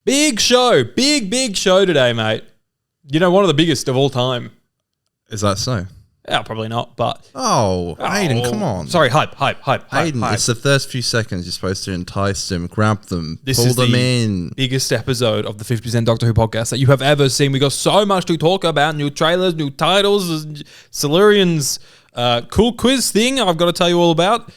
Big show. Big show today, mate. You know, one of the biggest of all time. Is that so? Yeah, probably not, but... Hayden, come on. Sorry, hype. Hayden, hype. it's the first few seconds you're supposed to entice them, grab them, This pull is them the in. biggest episode of the 50% Doctor Who podcast that you have ever seen. We got so much to talk about. New trailers, new titles, Silurians, cool quiz thing I've got to tell you all about.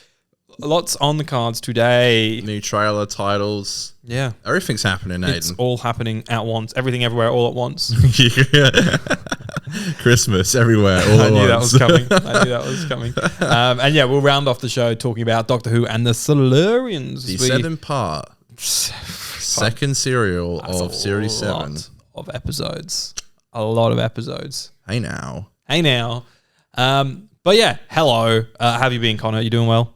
Lots on the cards today. New trailer, titles. Yeah. Everything's happening, Hayden. It's all happening at once. Everything everywhere all at once. Christmas everywhere all I at knew once. that was coming. And yeah, we'll round off the show talking about Doctor Who and the Silurians. The 7-part second serial of Series 7. Of episodes. A lot of episodes. Hey now. But yeah, hello. How have you been, Connor? You doing well?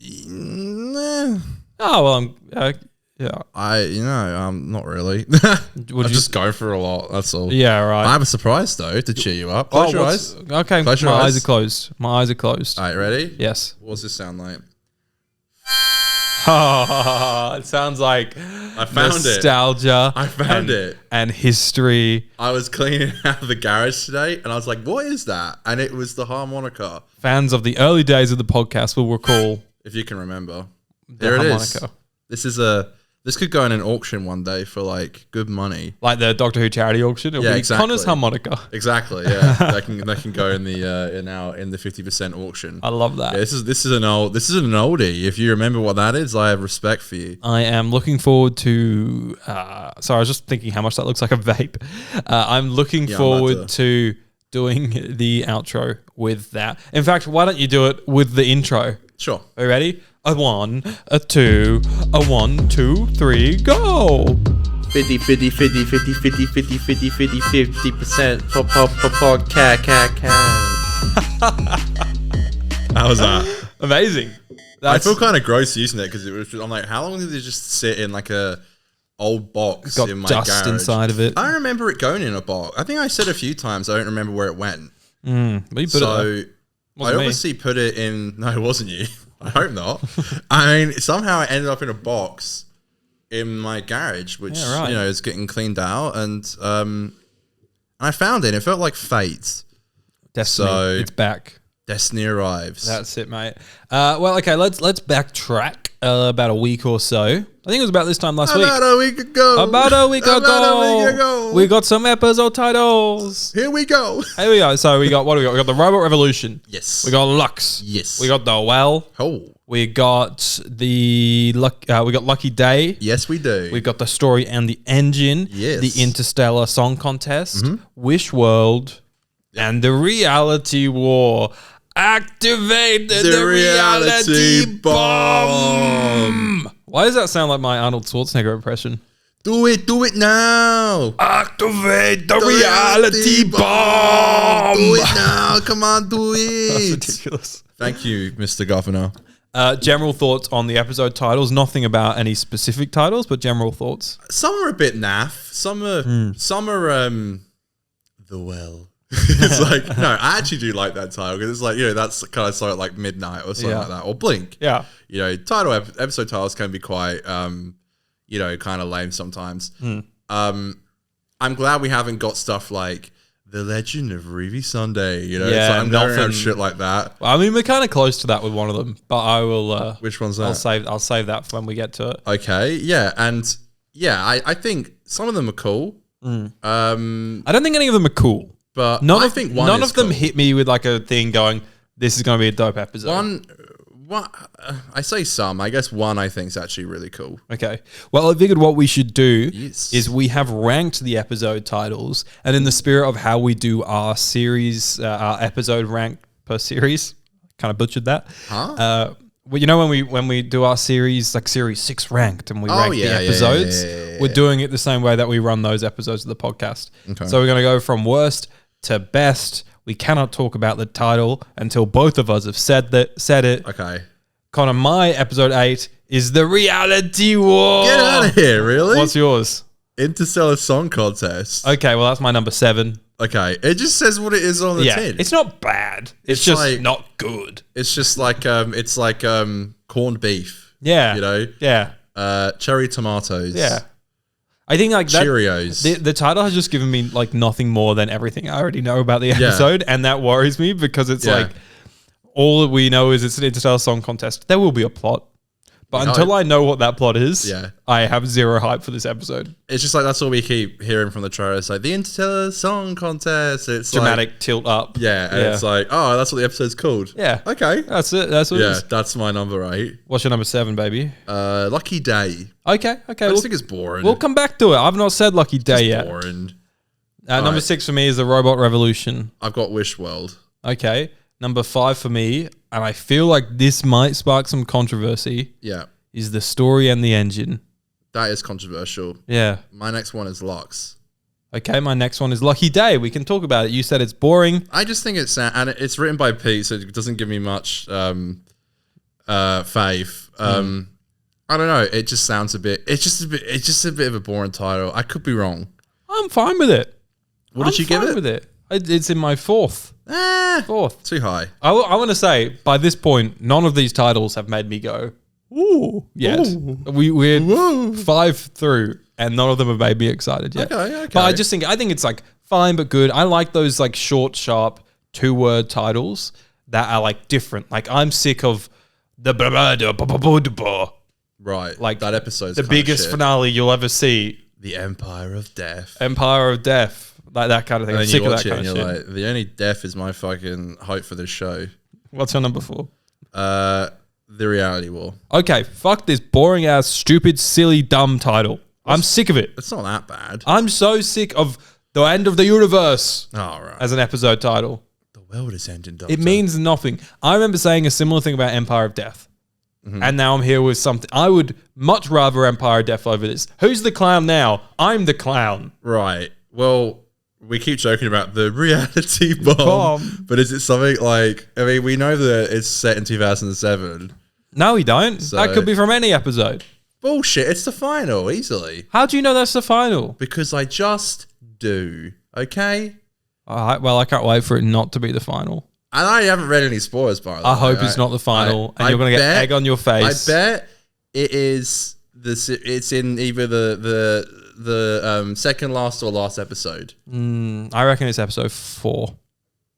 Nah. Oh, well, I'm... yeah. Not really. Would I'm just going for a lot. That's all. Yeah, right. I have a surprise though to chear you up. Close your eyes. Okay, Close your my eyes. eyes are closed. My eyes are closed. All right, ready? Yes. What does this sound like? It sounds like I found nostalgia. I found it. And history. I was cleaning out the garage today and I was like, what is that? And it was the harmonica. Fans of the early days of the podcast will recall. If you can remember. The There it harmonica. is. This could go in an auction one day for like good money. Like the Doctor Who charity auction. It'll be exactly. Connor's harmonica. Exactly, yeah. they can go in the 50% auction. I love that. Yeah, this is an oldie. If you remember what that is, I have respect for you. I am looking forward to... sorry, I was just thinking how much that looks like a vape. I'm looking forward to doing the outro with that. In fact, why don't you do it with the intro? Sure. Are you ready? A 1, a 2, a 1, 2, 3, go! 50, 50, 50, 50, 50, 50, 50, 50, 50%. Cat. How was that? Amazing. I feel kind of gross using it because I'm like, how long did it just sit in like a old box Got in my dust garage? inside of it. I don't remember it going in a box. I think I said a few times I don't remember where it went. But you put it there. I obviously put it in. No, it wasn't you. I hope not. I mean, somehow it ended up in a box in my garage, which is getting cleaned out, and I found it. It felt like fate. Destiny, So it's back. Destiny arrives. That's it, mate. Well, okay, let's backtrack about a week or so. I think it was about this time last week. About a week ago. We got some episode titles. Here we go. Here we go. So we got what do we got? We got the Robot Revolution. Yes. We got Lux. Yes. We got the Well. Oh. We got we got Lucky Day. Yes, we do. We got the Story and the Engine. Yes. The Interstellar Song Contest. Wish World. And the Reality War. Activate the reality bomb. Why does that sound like my Arnold Schwarzenegger impression? Do it now. Activate the reality bomb. Do it now. Come on, do That's it. ridiculous. Thank you, Mr. Governor. General thoughts on the episode titles. Nothing about any specific titles, but general thoughts. Some are a bit naff. Some are the well. It's like, no, I actually do like that title because it's like, that's kind of sort of like Midnight or something like that, or Blink. Yeah. Episode titles can be quite, kind of lame sometimes. I'm glad we haven't got stuff like The Legend of Ruby Sunday. It's like, I'm not going to have shit like that. I mean, we're kind of close to that with one of them, but I will. Which one's that? I'll save that for when we get to it. Okay, yeah, and yeah, I think some of them are cool. I don't think any of them are cool. But none of them hit me with like a thing going, this is going to be a dope episode. One, I say some. I guess one I think is actually really cool. Okay. Well, I figured what we should do is we have ranked the episode titles, and in the spirit of how we do our series, our episode rank per series, kind of butchered that. Huh? Well, when we do our series, like series 6 ranked, and we rank the episodes, we're doing it the same way that we run those episodes of the podcast. Okay. So we're going to go from worst to best. We cannot talk about the title until both of us have said it. Okay. Connor, my episode 8 is The Reality War. Get out of here, really? What's yours? Interstellar Song Contest. Okay, well, that's my number 7. Okay, it just says what it is on the tin. It's not bad. It's just like, not good. It's just like corned beef. Yeah. Yeah. Yeah. Cherry tomatoes. Yeah. I think like that, Cheerios. the title has just given me like nothing more than everything I already know about the episode, and that worries me because it's like all that we know is it's an Interstellar Song Contest. There will be a plot, but until I know what that plot is, I have zero hype for this episode. It's just like that's all we keep hearing from the trailer. It's like the Interstellar Song Contest. It's dramatic like, tilt up. Yeah, and it's like, oh, that's what the episode's called. Yeah, okay, that's it. That's what. Yeah, it is. that's my number 8. What's your number 7, baby? Lucky Day. Okay. I just think it's boring. We'll come back to it. I've not said Lucky Day yet. Boring. Number 6 for me is the Robot Revolution. I've got Wish World. Okay. Number 5 for me, and I feel like this might spark some controversy. Yeah. Is the story and the engine. That is controversial. Yeah. My next one is Lux. Okay, my next one is Lucky Day. We can talk about it. You said it's boring. I just think it's and it's written by Pete, so it doesn't give me much faith. I don't know. It just sounds a bit. It's just a bit of a boring title. I could be wrong. I'm fine with it. What did you give it? With it. It's in my 4th. 4th. Too high. I want to say by this point, none of these titles have made me go, ooh, yet. We're 5 through, and none of them have made me excited yet. Okay. But I think it's like fine but good. I like those like short, sharp 2-word titles that are like different. Like I'm sick of the right. Like that episode's the biggest finale you'll ever see. The Empire of Death. Empire of Death. Like that kind of thing. And I'm then sick you of watch that it kind and of you're shit. like, the only death is my fucking hope for this show. What's your number 4? The Reality War. Okay, fuck this boring ass, stupid, silly, dumb title. I'm sick of it. It's not that bad. I'm so sick of the end of the universe Right. as an episode title. The world is ending, Doctor. It means nothing. I remember saying a similar thing about Empire of Death. And now I'm here with something. I would much rather Empire of Death over this. Who's the clown now? I'm the clown. Right. Well, we keep joking about the reality bomb. But is it something like, I mean, we know that it's set in 2007. No, we don't. That could be from any episode. Bullshit. It's the final, easily. How do you know that's the final? Because I just do. Okay? All right, well, I can't wait for it not to be the final. And I haven't read any spoilers, by the way. I hope it's not the final, and you're going to get egg on your face. I bet it is. It's in either the second last or last episode. I reckon it's episode 4.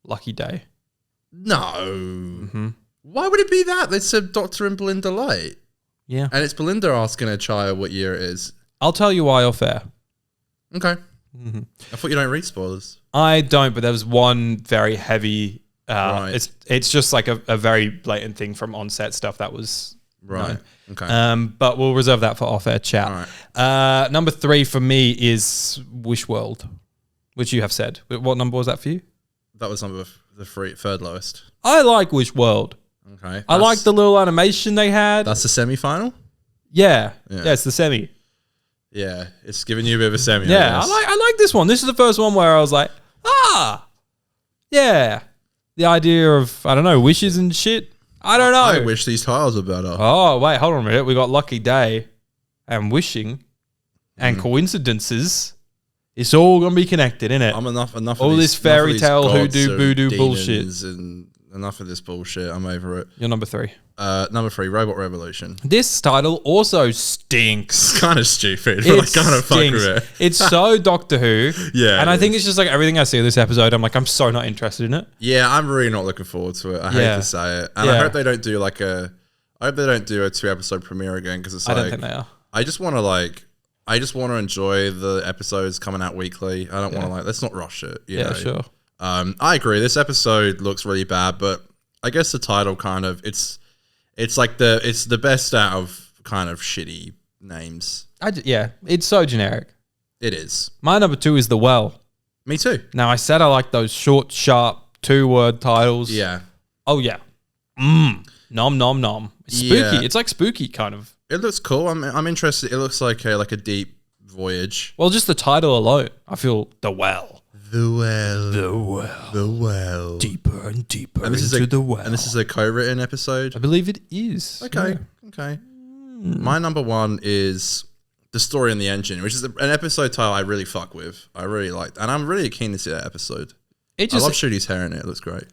Lucky Day. No. Why would it be that? It's a Doctor and Belinda Light. Yeah. And it's Belinda asking a child what year it is. I'll tell you why off air. Okay. I thought you don't read spoilers. I don't, but there was one very heavy. Right. It's just like a very blatant thing from on-set stuff that was right. known. Okay. But we'll reserve that for off-air chat. All right. Number 3 for me is Wish World, which you have said. What number was that for you? That was number third lowest. I like Wish World. Okay. I like the little animation they had. That's the semi-final? Yeah, it's the semi. Yeah, it's giving you a bit of a semi. Yeah, I like this one. This is the first one where I was like, yeah. The idea of, I don't know, wishes and shit. I don't know. I wish these tiles were better. Oh, wait, hold on a minute. We got Lucky Day and wishing and coincidences. It's all going to be connected, innit? I'm enough all of this fairy tale hoodoo voodoo demons bullshit. And enough of this bullshit. I'm over it. You're number 3. Number 3, Robot Revolution. This title also stinks. It's kind of stupid, but I kind of fuck with it. It's so Doctor Who. Yeah. And I think it's just like everything I see of this episode, I'm like, I'm so not interested in it. Yeah, I'm really not looking forward to it. I hate to say it. And I hope they don't do I hope they don't do a 2-episode premiere again, because it's I don't think they are. I just want to enjoy the episodes coming out weekly. I don't want to let's not rush it. You know? Sure. I agree. This episode looks really bad, but I guess the title kind of it's the best out of kind of shitty names. It's so generic. It is. My number 2 is The Well. Me too. Now, I said I like those short, sharp, 2-word titles. Yeah. Oh, yeah. Nom, nom, nom. It's spooky. Yeah. It's like spooky, kind of. It looks cool. I'm interested. It looks like a deep voyage. Well, just the title alone, I feel The Well. The Well. The Well. The Well. Deeper and deeper and this into is the well. And this is a co-written episode? I believe it is. Okay. Yeah. Okay. My number 1 is The Story and the Engine, which is an episode title I really fuck with. I really liked. And I'm really keen to see that episode. I love Shooty's hair in it. It looks great.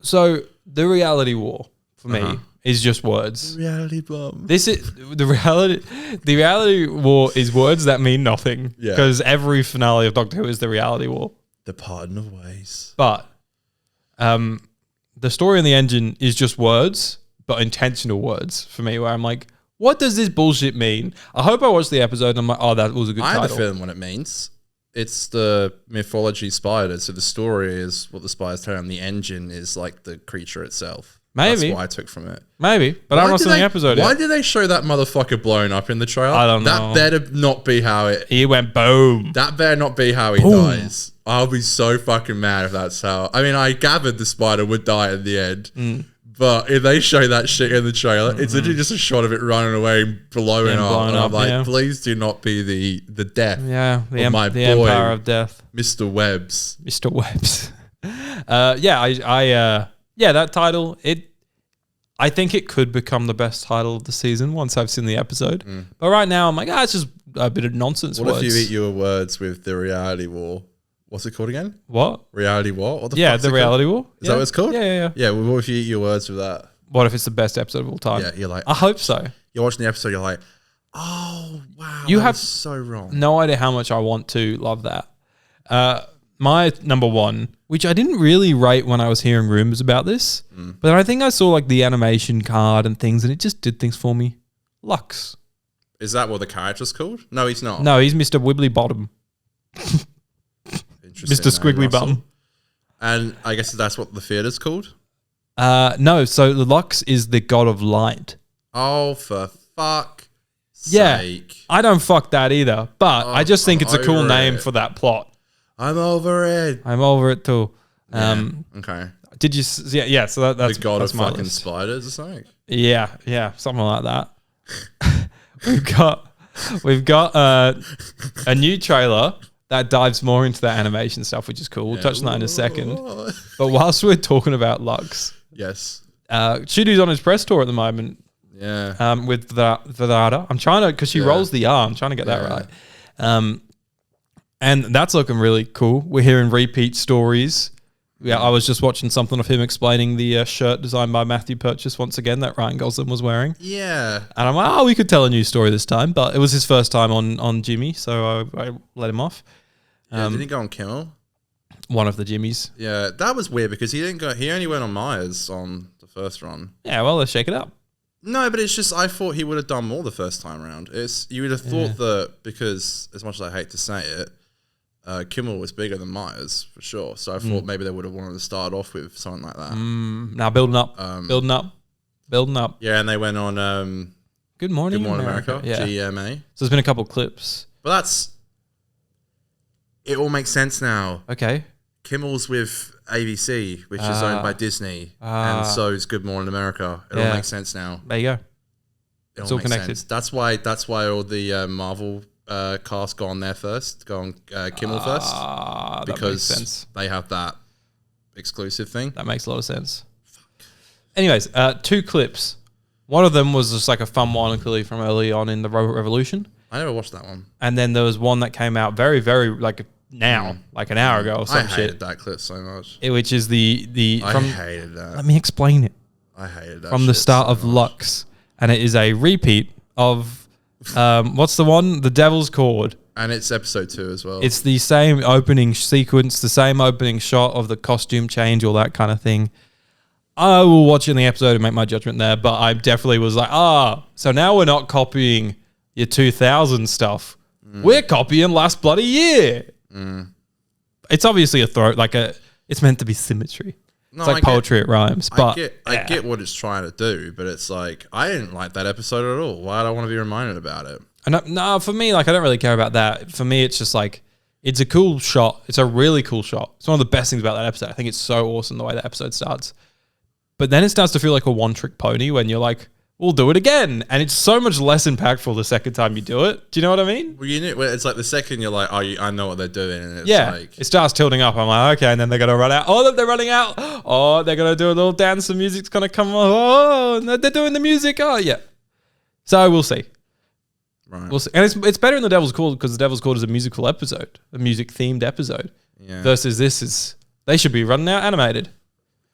So, The Reality War, for me, is just words. Reality bomb. This is the reality. The reality war is words that mean nothing. Yeah. Because every finale of Doctor Who is the reality war. The pardon of ways. But the story in the engine is just words, but intentional words for me, where I'm like, what does this bullshit mean? I hope I watched the episode and I'm like, oh, that was a good title. I have a feeling what it means. It's the mythology spider. So the story is what the spider's telling, and the engine is like the creature itself. Maybe. That's what I took from it. Maybe. But I'm not seeing the episode Why yet. did they show that motherfucker blowing up in the trailer? I don't know. That better not be how it... He went boom. That better not be how he dies. I'll be so fucking mad if that's how... I mean, I gathered the spider would die at the end. But if they show that shit in the trailer, it's literally just a shot of it running away, blowing up. And I'm like, please do not be the death. Yeah, the boy, Empire of Death. Mr. Webbs. Mr. Webbs. That title, I think it could become the best title of the season once I've seen the episode. But right now, I'm like, it's just a bit of nonsense What words. if you eat your words with the reality war? What's it called again? What? Reality war? What the Yeah, fuck's the it reality called? war. Is that what it's called? Yeah. Yeah, well, what if you eat your words with that? What if it's the best episode of all time? Yeah, you're like... I hope so. You're watching the episode, you're like, oh, wow. You that have was so wrong. No idea how much I want to love that. My number one, which I didn't really rate when I was hearing rumors about this, but I think I saw like the animation card and things, and it just did things for me. Lux. Is that what the character's called? No, he's not. No, he's Mr. Wibbly Bottom. Mr. Squiggly Bum. And I guess that's what the theatre's called? No, so the Lux is the god of light. Oh, for fuck's Yeah, sake. I don't fuck that either, but I just think it's a cool over name it. for that plot. I'm over it. I'm over it too. Okay. Did you? Yeah. So that's The god that's of my fucking list. spiders or something? Yeah, something like that. we've got a new trailer that dives more into that animation stuff, which is cool. We'll touch on that in a second. But whilst we're talking about Lux, Yes. Chudu's on his press tour at the moment. Yeah. With Vidada. I'm trying to, because she rolls the R. I'm trying to get that right. And that's looking really cool. We're hearing repeat stories. Yeah, I was just watching something of him explaining the shirt designed by Matthew Purchase once again that Ryan Gosling was wearing. Yeah. And I'm like, we could tell a new story this time, but it was his first time on Jimmy, so I let him off. Didn't he go on Kimmel? One of the Jimmys. Yeah, that was weird because he didn't go. He only went on Myers on the first run. Yeah, well, let's shake it up. No, but it's just I thought he would have done more the first time around. You would have thought that because as much as I hate to say it, Kimmel was bigger than Myers for sure. So I thought maybe they would have wanted to start off with something like that. Now building up. Yeah, and they went on Good Morning, Good Morning America, Yeah. GMA. So there's been a couple clips. But it all makes sense now. Okay. Kimmel's with ABC, which is owned by Disney, and so is Good Morning America. It all makes sense now. There you go. It's all connected. That's why all the Marvel cast go on there first, go on Kimmel first, That makes because sense. they have that exclusive thing. That makes a lot of sense. Anyways, 2 clips. One of them was just like a fun one, clearly from early on in the Robot Revolution. I never watched that one. And then there was one that came out very, very like now, like an hour ago or some I hated shit. that clip so much. Which is the I from. hated that. Let me explain it. I hated that From the shit start so of much. Lux, and it is a repeat of what's the one? The Devil's Chord. And it's episode 2 as well. It's the same opening sequence, the same opening shot of the costume change, all that kind of thing. I will watch it in the episode and make my judgment there, but I definitely was like, so now we're not copying your 2000 stuff. We're copying last bloody year. It's obviously it's meant to be symmetry. No, It's like poetry, it rhymes. But I get what it's trying to do, but it's like, I didn't like that episode at all. Why do I want to be reminded about it? No, for me, like, I don't really care about that. For me, it's just like, it's a cool shot. It's a really cool shot. It's one of the best things about that episode. I think it's so awesome the way that episode starts. But then it starts to feel like a one-trick pony when you're like, we'll do it again. And it's so much less impactful the second time you do it. Do you know what I mean? Well, it's like the second you're like, I know what they're doing. And it's It starts tilting up. I'm like, okay, and then they're going to run out. Oh, they're running out. Oh, they're going to do a little dance. The music's going to come. Oh, and they're doing the music. Oh, yeah. So we'll see. Right. We'll see. And it's better in The Devil's Chord because The Devil's Chord is a musical episode, a music-themed episode. Yeah. Versus this is, they should be running out animated.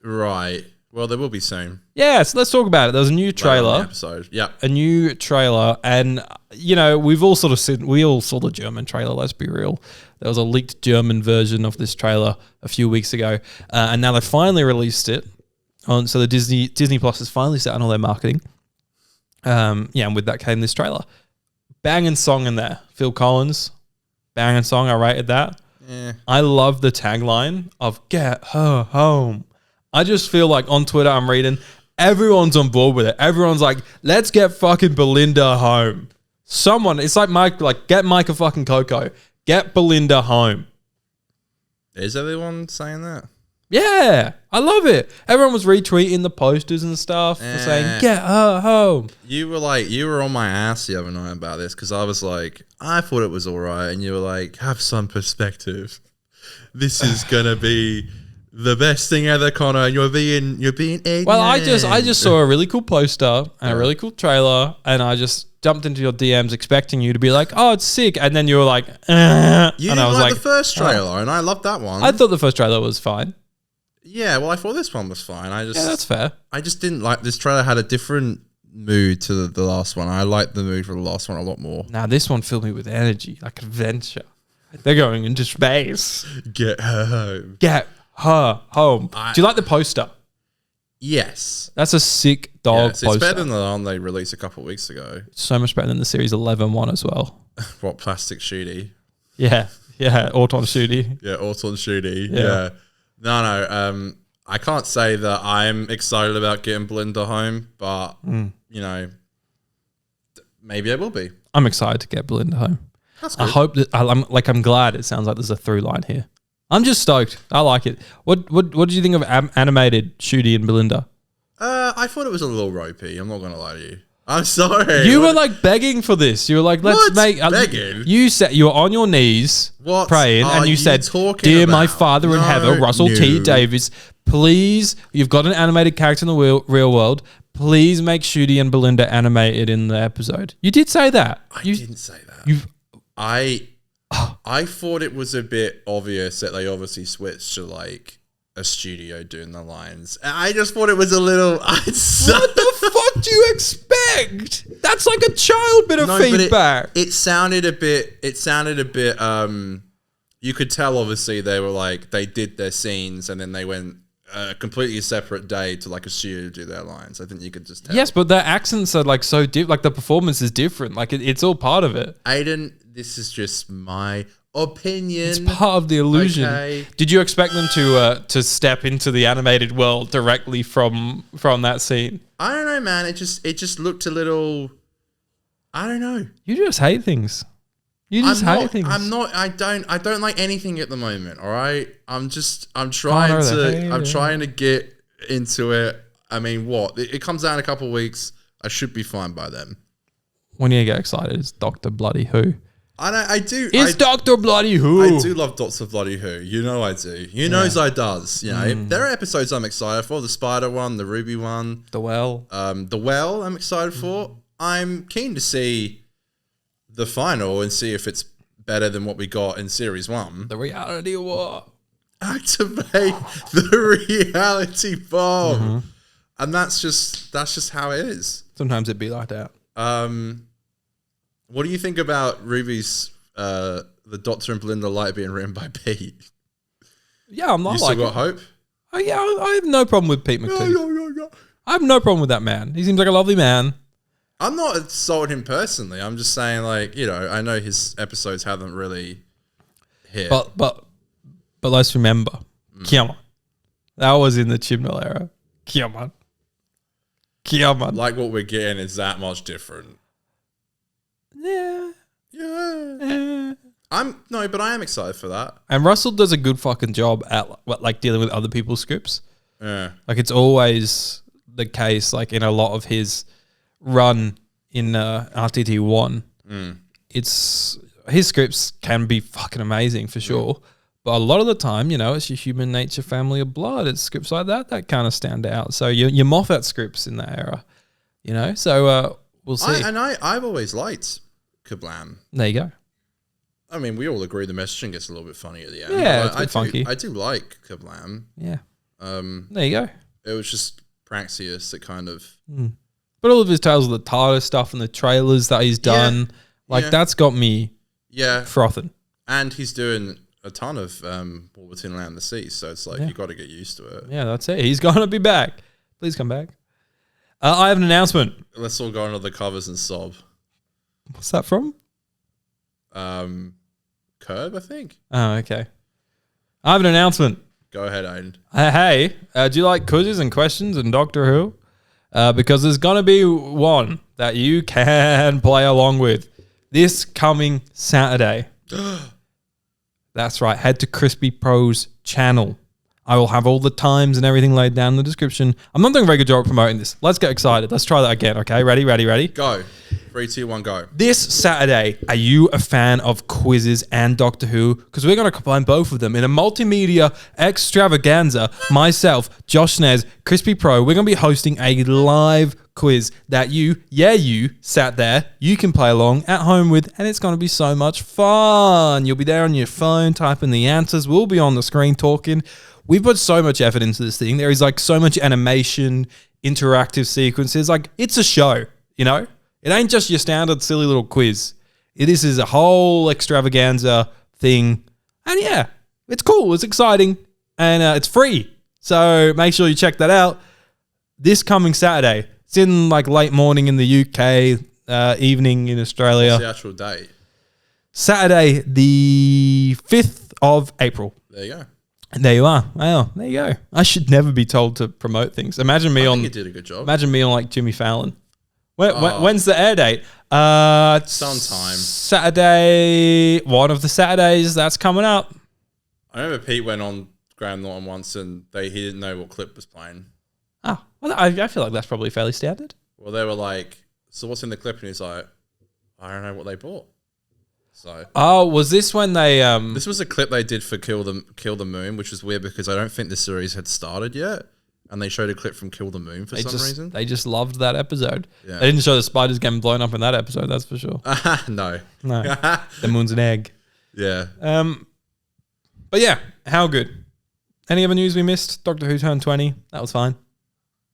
Right. Well, there will be soon. Yeah, so let's talk about it. There was a new trailer. Episode. Yep. A new trailer, and we've all sort of seen. We all saw the German trailer. Let's be real. There was a leaked German version of this trailer a few weeks ago, and now they finally released it. So the Disney Plus has finally set on all their marketing. And with that came this trailer. Banging song in there. Phil Collins, banging song. I rated that. Yeah. I love the tagline of "Get her home." I just feel like on Twitter I'm reading, everyone's on board with it. Everyone's like, let's get fucking Belinda home. It's like Mike, like get Micah fucking Coco. Get Belinda home. Is everyone saying that? Yeah, I love it. Everyone was retweeting the posters and stuff saying, get her home. You were on my ass the other night about this because I was like, I thought it was all right. And you were like, have some perspective. This is going to be the best thing ever, Connor. You're being ignorant. Well, I just saw a really cool poster and a really cool trailer, and I just jumped into your DMs expecting you to be like, "Oh, it's sick," and then you were like, You and didn't I was like the first trailer, and I loved that one. I thought the first trailer was fine. Yeah, well, I thought this one was fine. That's fair. I just didn't like this trailer. Had a different mood to the last one. I liked the mood for the last one a lot more. Now this one filled me with energy, like adventure. They're going into space. Get her home. Get her home. Do you like the poster? Yes. That's a sick dog poster. It's better than the one they released a couple of weeks ago. So much better than the Series 11 one as well. What, Plastic Shooty? Yeah. Auton Shooty. Yeah, Auton Shooty. Yeah. No. I can't say that I'm excited about getting Belinda home, but, maybe I will be. I'm excited to get Belinda home. That's good. I hope that I'm glad it sounds like there's a through line here. I'm just stoked. I like it. What did you think of animated Shooty and Belinda? I thought it was a little ropey. I'm not gonna lie to you. I'm sorry. You were like begging for this. You were like, let's make begging. You said you were on your knees praying, and you said, "Dear my Father in heaven, Russell T Davies, please, you've got an animated character in the real world. Please make Shooty and Belinda animated in the episode." You did say that. I didn't say that. I thought it was a bit obvious that they obviously switched to like a studio doing the lines. I just thought it was a little. What the fuck do you expect? That's like a child bit of feedback. It sounded a bit. You could tell obviously they were like they did their scenes and then they went a completely separate day to like a studio to do their lines. I think you could just tell. Yes, but their accents are like so deep. Like the performance is different. Like it's all part of it. Aiden, this is just my opinion. It's part of the illusion. Okay. Did you expect them to step into the animated world directly from that scene? I don't know, man. It just looked a little. I don't know. You just hate things. You just hate things. I don't like anything at the moment. All right. I'm trying to get into it. I mean, what? It comes out in a couple of weeks. I should be fine by then. When you get excited, it's Dr. Bloody Who. I do. It's Dr. Bloody Who. I do love Dr. Bloody Who. You know I do. You knows I does. You know, there are episodes I'm excited for. The Spider one, the Ruby one. The Well. The Well I'm excited for. I'm keen to see the final and see if it's better than what we got in Series 1. The reality war. Activate the reality bomb. Mm-hmm. And that's just how it is. Sometimes it'd be like that. What do you think about Ruby's the Doctor and Belinda Light being written by Pete? Yeah, I'm not you still got hope? Oh yeah, I have no problem with Pete McTee. I have no problem with that man. He seems like a lovely man. I'm not insulting him personally. I'm just saying, like, you know, I know his episodes haven't really hit. But let's remember, come on, that was in the Chibnall era. Come on. Like what we're getting is that much different. Yeah. But I am excited for that. And Russell does a good fucking job at like dealing with other people's scripts. Yeah. Like it's always the case, like in a lot of his run in RTT1, it's his scripts can be fucking amazing for sure. But a lot of the time, you know, it's your Human Nature, Family of Blood. It's scripts like that kind of stand out. So you Moffat scripts in that era, you know. So we'll see. I've always liked Kablam. There you go. I mean, we all agree the messaging gets a little bit funny at the end. Yeah, it's a bit funky. I do like Kablam. Yeah. There you go. It was just Praxius that kind of. But all of his Tales of the TARDIS stuff and the trailers that he's done, that's got me frothing. And he's doing a ton of War Between Land and the Sea, so it's like you got to get used to it. Yeah, that's it. He's going to be back. Please come back. I have an announcement. Let's all go into the covers and sob. What's that from? Curb, I think. Oh, okay. I have an announcement. Go ahead, Aiden. Hey, do you like quizzes and questions and Doctor Who? Because there's going to be one that you can play along with this coming Saturday. That's right. Head to Crispy Pro's channel. I will have all the times and everything laid down in the description. I'm not doing a very good job of promoting this. Let's get excited. Let's try that again, okay? Ready? Go. 3, 2, 1, go. This Saturday, are you a fan of quizzes and Doctor Who? Because we're going to combine both of them in a multimedia extravaganza. Myself, Josh Snez, Crispy Pro, we're going to be hosting a live quiz that you sat there, you can play along at home with, and it's going to be so much fun. You'll be there on your phone, typing the answers. We'll be on the screen talking. We've put so much effort into this thing. There is like so much animation, interactive sequences. Like, it's a show, you know? It ain't just your standard silly little quiz. This is a whole extravaganza thing. And yeah, it's cool. It's exciting. And it's free. So make sure you check that out this coming Saturday. It's in like late morning in the UK, evening in Australia. What's the actual date? Saturday, the 5th of April. There you go. And there you are. Wow, there you go. I should never be told to promote things. Imagine me on. You did a good job. Imagine me on like Jimmy Fallon. When's the air date? Sometime. Saturday. One of the Saturdays that's coming up. I remember Pete went on Graham Norton once and he didn't know what clip was playing. Oh, well, I feel like that's probably fairly standard. Well, they were like, so what's in the clip? And he's like, I don't know what they bought. So. Oh, was this when they? This was a clip they did for Kill the Moon, which was weird because I don't think the series had started yet, and they showed a clip from Kill the Moon for some reason. They just loved that episode. Yeah. They didn't show the spiders getting blown up in that episode. That's for sure. No. The moon's an egg. Yeah. But yeah, how good? Any other news we missed? Doctor Who turned 20. That was fine.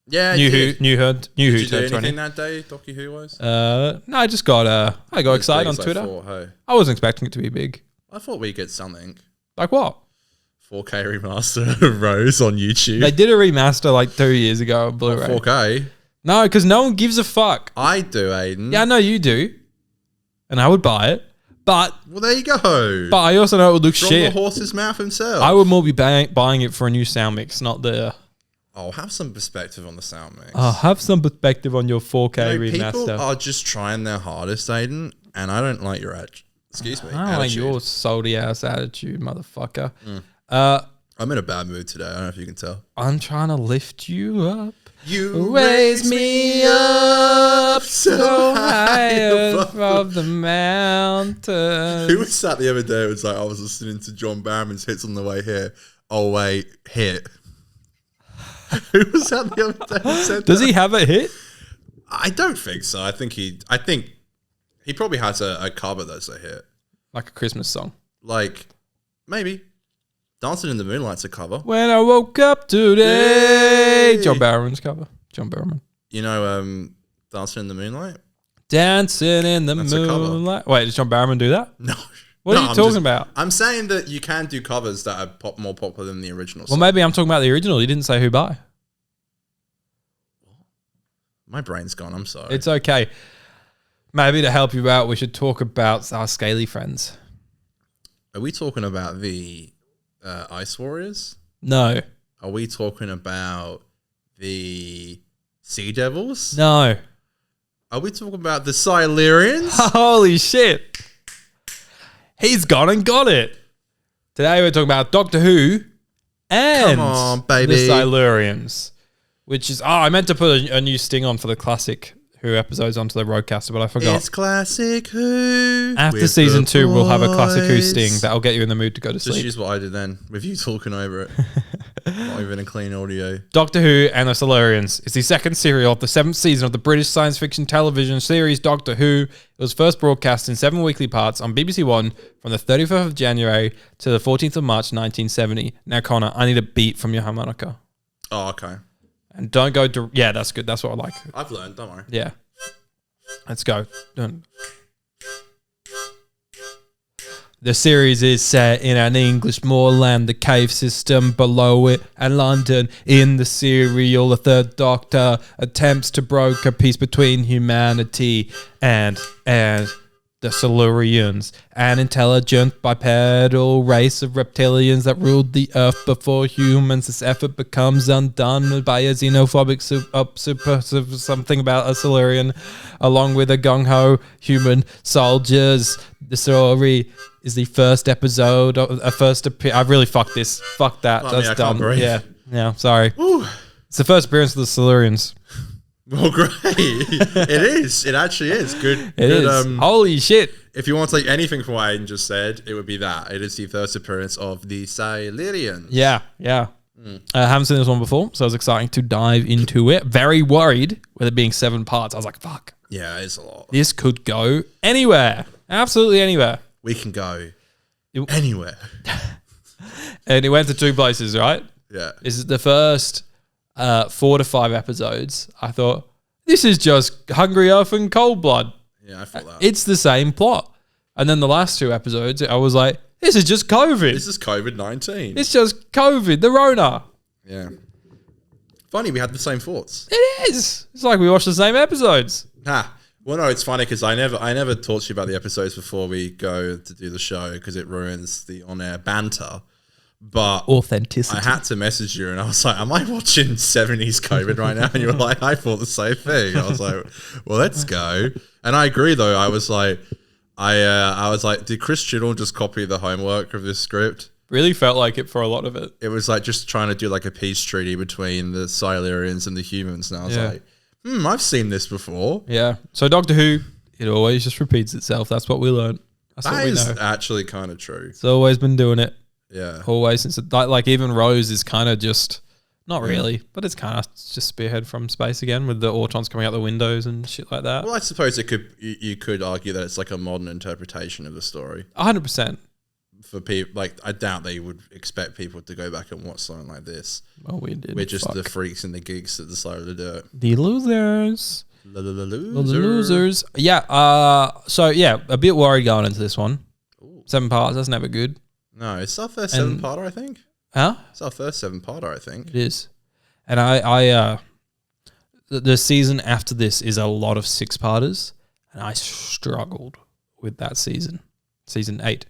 Yeah. New Who Did you turned do 20. anything that day, Doctor Who wise? No, I just got excited on Twitter. I wasn't expecting it to be big. I thought we'd get something. Like what? 4K remaster of Rose on YouTube. They did a remaster like 2 years ago on Blu-ray. 4K? No, because no one gives a fuck. I do, Aiden. Yeah, I know you do. And I would buy it. But well, there you go. But I also know it would look From shit. the horse's mouth himself. I would more be buying it for a new sound mix, not the... Oh, have some perspective on the sound mix. Have some perspective on your 4K remaster. People are just trying their hardest, Aiden, and I don't like your excuse me. I don't like your salty ass attitude, motherfucker. I'm in a bad mood today. I don't know if you can tell. I'm trying to lift you up. You raise me up so high above the mountain. Who was that the other day? It was like I was listening to John Barrowman's hits on the way here. Oh wait, hit. Who was that the other day? Who said Does that? he have a hit? I don't think so. I think he probably has a cover that's a hit, like a Christmas song. Like maybe Dancing in the Moonlight's a cover. When I woke up today, John Barrowman's cover. John Barrowman. You know, Dancing in the Moonlight. Dancing in the Moonlight. Wait, did John Barrowman do that? No. What are you talking about? I'm saying that you can do covers that are more popular than the original. Well, maybe I'm talking about the original. You didn't say who by. My brain's gone. I'm sorry. It's okay. Maybe to help you out, we should talk about our scaly friends. Are we talking about the Ice Warriors? No. Are we talking about the Sea Devils? No. Are we talking about the Silurians? Holy shit. He's gone and got it. Today we're talking about Doctor Who and Come on, baby. the Silurians. Which is... Oh, I meant to put a new sting on for the classic Who episodes onto the Roadcaster, but I forgot. It's classic Who. After season 2, we'll have a classic Who sting that'll get you in the mood to go to sleep. Just use what I did then, with you talking over it. Not even a clean audio. Doctor Who and the Silurians is the second serial of the 7th season of the British science fiction television series Doctor Who. It was first broadcast in 7 weekly parts on BBC One from the 35th of January to the 14th of March 1970. Now, Connor, I need a beat from your harmonica. Oh, okay. And don't go to... Yeah, that's good. That's what I like. I've learned, don't worry. Yeah. Let's go. Done. The series is set in an English moorland, the cave system below it, and London. In the serial, the Third Doctor attempts to broker peace between humanity and the Silurians, an intelligent bipedal race of reptilians that ruled the Earth before humans. This effort becomes undone by a xenophobic something about a Silurian, along with a gung-ho human soldiers. The story is the first episode of a first appearance. I've really fucked this. Fuck that. I That's done. can't breathe. Yeah. Sorry. Woo. It's the first appearance of the Silurians. Well, great. It is. It actually is. Good. It is. Holy shit. If you want to take anything from what Aiden just said, it would be that. It is the first appearance of the Silurians. Yeah. I haven't seen this one before, so it's exciting to dive into it. Very worried with it being 7 parts. I was like, fuck. Yeah, it's a lot. This could go anywhere. Absolutely anywhere. We can go anywhere. And it went to 2 places, right? Yeah. This is the first 4 to 5 episodes. I thought, this is just Hungry Earth and Cold Blood. Yeah, I felt that. It's the same plot. And then the last 2 episodes, I was like, this is just COVID. This is COVID-19. It's just COVID, the Rona. Yeah. Funny, we had the same thoughts. It is. It's like we watched the same episodes. Well, no, it's funny because I never talked to you about the episodes before we go to do the show because it ruins the on-air banter. But authenticity. I had to message you and I was like, am I watching 70s COVID right now? And you were like, I thought the same thing. I was like, well, let's go. And I agree though. I was like, did Chris Chiddle just copy the homework of this script? Really felt like it for a lot of it. It was like just trying to do like a peace treaty between the Silurians and the humans. And I was like, I've seen this before. Yeah. So Doctor Who, it always just repeats itself. That's what we learned. That's that what we is know. actually kind of true. It's always been doing it. Yeah. Always. Since like even Rose is kind of just, not really, but it's kind of just spearhead from space again with the autons coming out the windows and shit like that. Well, I suppose you could argue that it's like a modern interpretation of the story. 100%. For people, like, I doubt they would expect people to go back and watch something like this. Well, we did. We're just the freaks and the geeks that decided to do it. The losers. The losers. Yeah. So yeah, a bit worried going into this one. Ooh. 7 parts. That's never good. No, it's our first 7-parter, I think. Huh? It's our first 7-parter, I think. It is. And I the season after this is a lot of 6-parters, and I struggled with that season 8.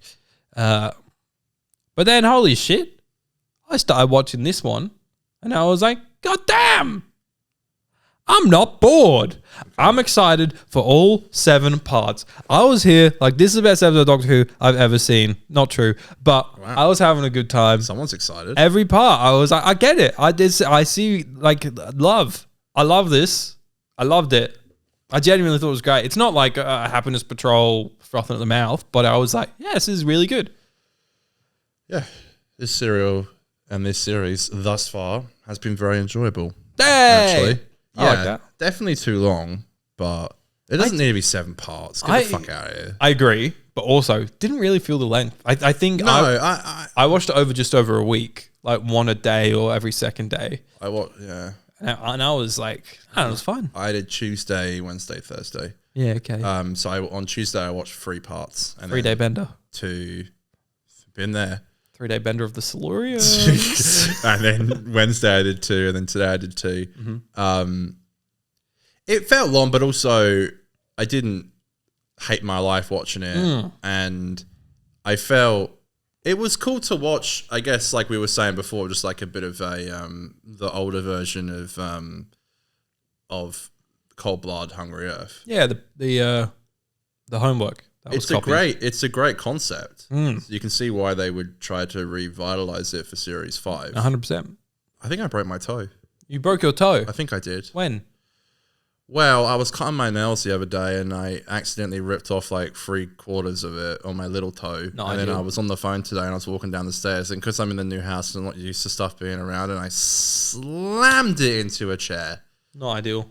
But then, holy shit, I started watching this one, and I was like, God damn, I'm not bored. I'm excited for all 7 parts. I was here, like, this is the best episode of Doctor Who I've ever seen. Not true, but wow. I was having a good time. Someone's excited. Every part, I was like, I get it. I see, like, love. I love this. I loved it. I genuinely thought it was great. It's not like a Happiness Patrol frothing at the mouth, but I was like, yeah, this is really good. Yeah, this serial and this series thus far has been very enjoyable. Hey! Actually. I like that. Definitely too long, but it doesn't need to be 7 parts. Get the fuck out of here. I agree, but also didn't really feel the length. I think I watched it over just over a week, like one a day or every second day. Yeah. And I was like, it was fun. I did Tuesday, Wednesday, Thursday. Yeah, okay. So on Tuesday I watched 3 parts. And 3-day bender. 2, been there. 3-day bender of the Silurians. And then Wednesday I did 2, and then today I did 2. Mm-hmm. It felt long, but also I didn't hate my life watching it. And I felt it was cool to watch, I guess, like we were saying before, just like a bit of the older version of Cold Blood, Hungry Earth. Yeah, the homework. It's a great concept. So you can see why they would try to revitalize it for Series 5. 100%. I think I broke my toe. You broke your toe? I think I did. When? Well, I was cutting my nails the other day and I accidentally ripped off like 3/4 of it on my little toe. Then I was on the phone today and I was walking down the stairs, and because I'm in the new house and I'm not used to stuff being around, and I slammed it into a chair. Not ideal.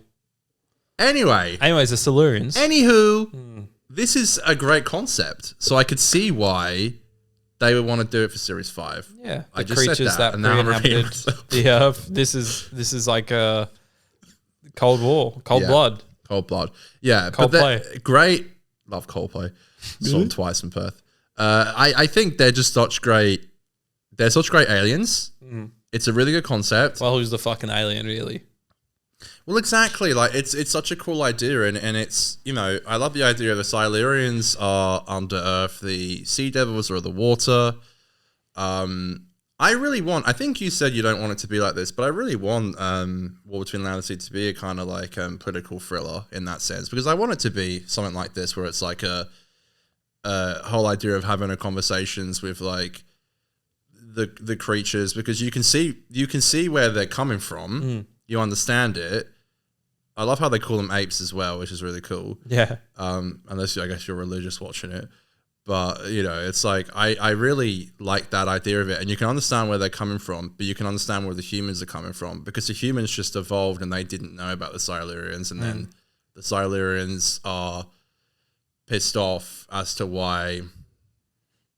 Anyways, the Silurians. Anywho, this is a great concept. So I could see why they would want to do it for Series 5. Yeah, I the just said creatures that, that and now I'm repeating pre-inhabited myself. the Earth. This is like a Cold War, Cold Yeah. Blood. Cold Blood. Yeah. Coldplay. Great. Love Coldplay. Saw them twice in Perth. I think they're just such great. They're such great aliens. It's a really good concept. Well, who's the fucking alien, really? Well, exactly. Like it's such a cool idea, and it's, you know, I love the idea of the Silurians are under Earth, the Sea Devils are the water. I think you said you don't want it to be like this, but I really want War Between Land and Sea to be a kind of like political thriller in that sense, because I want it to be something like this where it's like a whole idea of having a conversations with like the creatures, because you can see where they're coming from. You understand it. I love how they call them apes as well, which is really cool. Yeah. Unless I guess you're religious watching it. But, you know, it's like, I really like that idea of it. And you can understand where they're coming from, but you can understand where the humans are coming from, because the humans just evolved and they didn't know about the Silurians. And then the Silurians are pissed off as to why